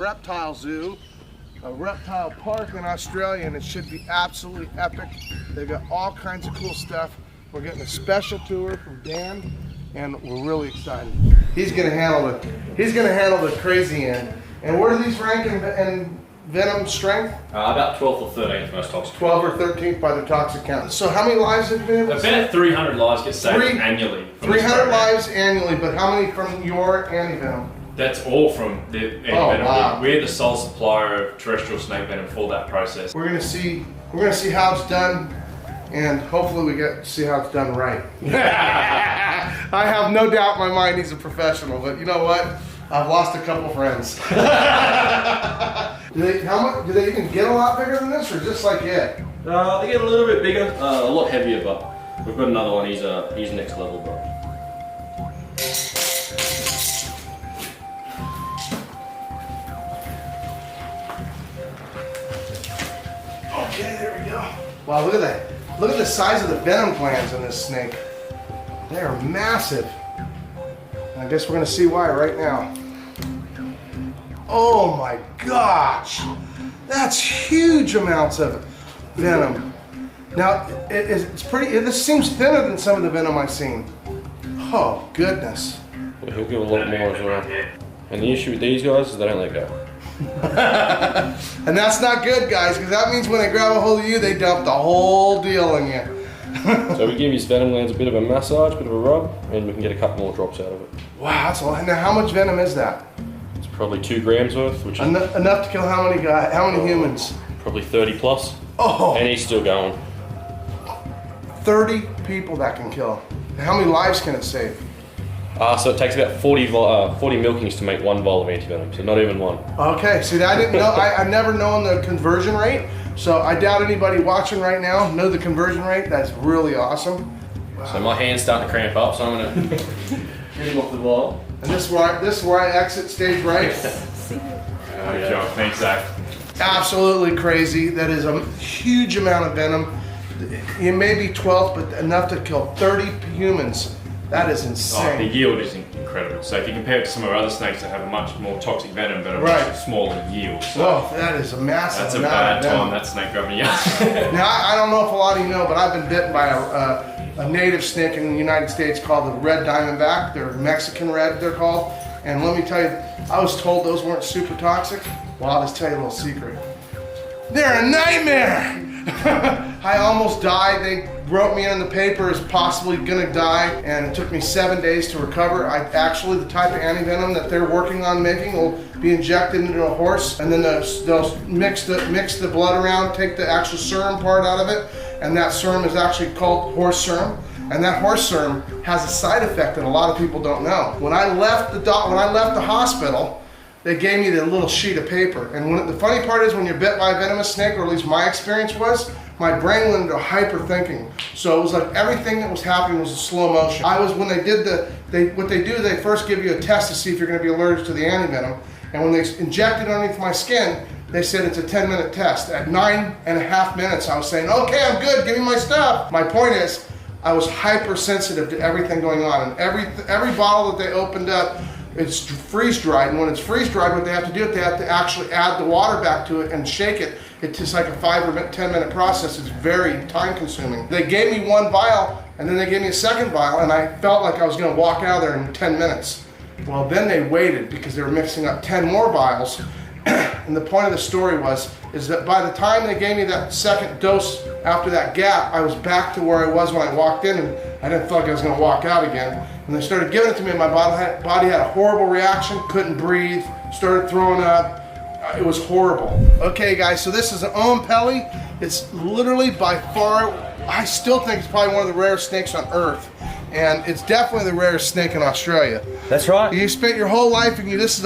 Reptile zoo, a reptile park in Australia, and it should be absolutely epic. They've got all kinds of cool stuff. We're getting a special tour from Dan, and we're really excited. He's gonna handle it. He's gonna handle the crazy end. And where do these rank in venom strength? About 12th or 13th most toxic. 12 or 13th by the toxic count. So how many lives have you been able to save? About 300 lives get saved annually. 300 lives annually, but how many from your antivenom? That's all from the antivenom. Wow. We're the sole supplier of terrestrial snake venom for that process. We're gonna see how it's done, and hopefully we get to see how it's done right. I have no doubt in my mind he's a professional, but you know what? I've lost a couple friends. Do they even get a lot bigger than this, or just like it? They get a little bit bigger, a lot heavier, but we've got another one. He's next level, bro. Okay, there we go. Wow, look at that. Look at the size of the venom glands in this snake. They are massive. I guess we're gonna see why right now. Oh my gosh. That's huge amounts of venom. Now, it's pretty, this seems thinner than some of the venom I've seen. Oh, goodness. Well, he'll give a lot more as well. And the issue with these guys is they don't let go. And that's not good, guys, because that means when they grab a hold of you, they dump the whole deal on you. So we give his venom glands a bit of a massage, bit of a rub, and we can get a couple more drops out of it. Wow, that's a lot. Now, how much venom is that? It's probably 2 grams worth, which is Enough to kill how many guys? How many humans? probably 30 plus. Oh, And he's still going. 30 people that can kill. How many lives can it save? So it takes about 40 milkings to make 1 vial of antivenom, so not even one. Okay, see, I didn't know. I've never known the conversion rate, so I doubt anybody watching right now know the conversion rate. That's really awesome. So my hand's starting to cramp up, so I'm gonna get him off the vial. And this is where I exit stage right. Good job. Thanks, Zach. Absolutely crazy. That is a huge amount of venom. It may be 12, but enough to kill 30 humans. That is The insane. yield is incredible. So if you compare it to some of our other snakes that have a much more toxic venom, but a Right. much smaller yield. So Whoa, that is a massive that's a amount bad of venom. time, that snake grabbing you. Now, I don't know if a lot of you know, but I've been bitten by a native snake in the United States called the red diamondback. They're Mexican red, they're called. And let me tell you, I was told those weren't super toxic. Well, I'll just tell you a little secret. They're a nightmare! I almost died. They wrote me in the paper as possibly gonna die, and it took me 7 days to recover. Actually, the type of antivenom that they're working on making will be injected into a horse, and then they'll mix the blood around, take the actual serum part out of it, and that serum is actually called horse serum. And that horse serum has a side effect that a lot of people don't know. When I left the hospital, they gave me the little sheet of paper. And the funny part is when you're bit by a venomous snake, or at least my experience was, my brain went into hyper thinking. So it was like everything that was happening was in slow motion. When they did what they do, they first give you a test to see if you're gonna be allergic to the antivenom. And when they injected underneath my skin, they said it's a 10-minute test. At 9.5 minutes, I was saying, okay, I'm good, give me my stuff. My point is, I was hypersensitive to everything going on. And every bottle that they opened up, it's freeze-dried, and when it's freeze-dried, what they have to do is they have to actually add the water back to it and shake it. It's just like a 5 or 10-minute process. It's very time-consuming. They gave me 1 vial, and then they gave me a 2nd vial, and I felt like I was gonna walk out of there in 10 minutes. Well, then they waited because they were mixing up 10 more vials. And the point of the story is that by the time they gave me that 2nd dose after that gap, I was back to where I was when I walked in, and I didn't feel like I was gonna walk out again. And they started giving it to me, and my body had a horrible reaction, couldn't breathe, started throwing up. It was horrible. Okay guys, so this is an Oenpelli. It's literally by far, I still think it's probably one of the rarest snakes on earth. And it's definitely the rarest snake in Australia. That's right. You spent your whole life, and this is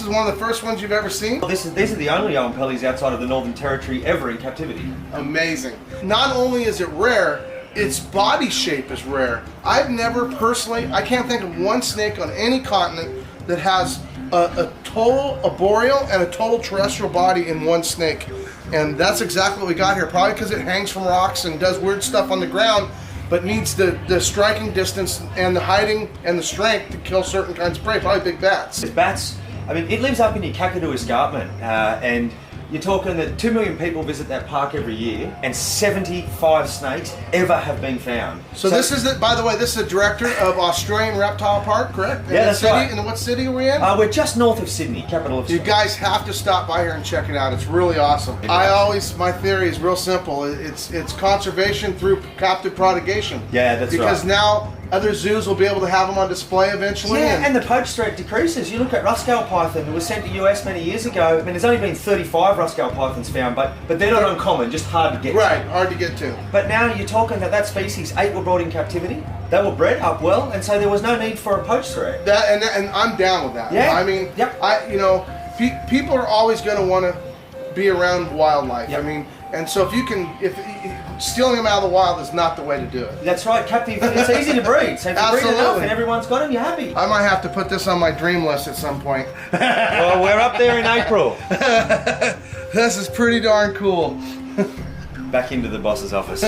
one of the first ones you've ever seen? Well, these are the only Oenpellis outside of the Northern Territory ever in captivity. Amazing. Not only is it rare, its body shape is rare. I've never personally, I can't think of one snake on any continent that has a total arboreal and a total terrestrial body in one snake. And that's exactly what we got here. Probably because it hangs from rocks and does weird stuff on the ground, but needs the striking distance and the hiding and the strength to kill certain kinds of prey, probably big bats. Bats I mean, it lives up in your Kakadu escarpment, and you're talking that 2 million people visit that park every year, and 75 snakes ever have been found. So this is the, by the way, this is the director of Australian Reptile Park, correct? Yeah, that's city, right. And what city are we in? We're just north of Sydney, capital of You Sydney. guys have to stop by here and check it out. It's really awesome. My theory is real simple. It's conservation through captive propagation. Yeah, that's because right. now other zoos will be able to have them on display eventually. Yeah, and the poach threat decreases. You look at Ruskell python, who was sent to US many years ago. I mean, there's only been 35 Ruskell pythons found, but they're not uncommon, just hard to get right, to. hard to get to. But now you're talking that species, 8 were brought in captivity. They were bred up well, and so there was no need for a poach threat. And I'm down with that. Yeah. I mean, Yep. people are always going to want to be around wildlife. Yep. I mean, and so if stealing them out of the wild is not the way to do it. That's right, captive. It's easy to breed. So if you breed enough Absolutely. and everyone's got them, you're happy. I might have to put this on my dream list at some point. Well, we're up there in April. This is pretty darn cool. Back into the boss's office.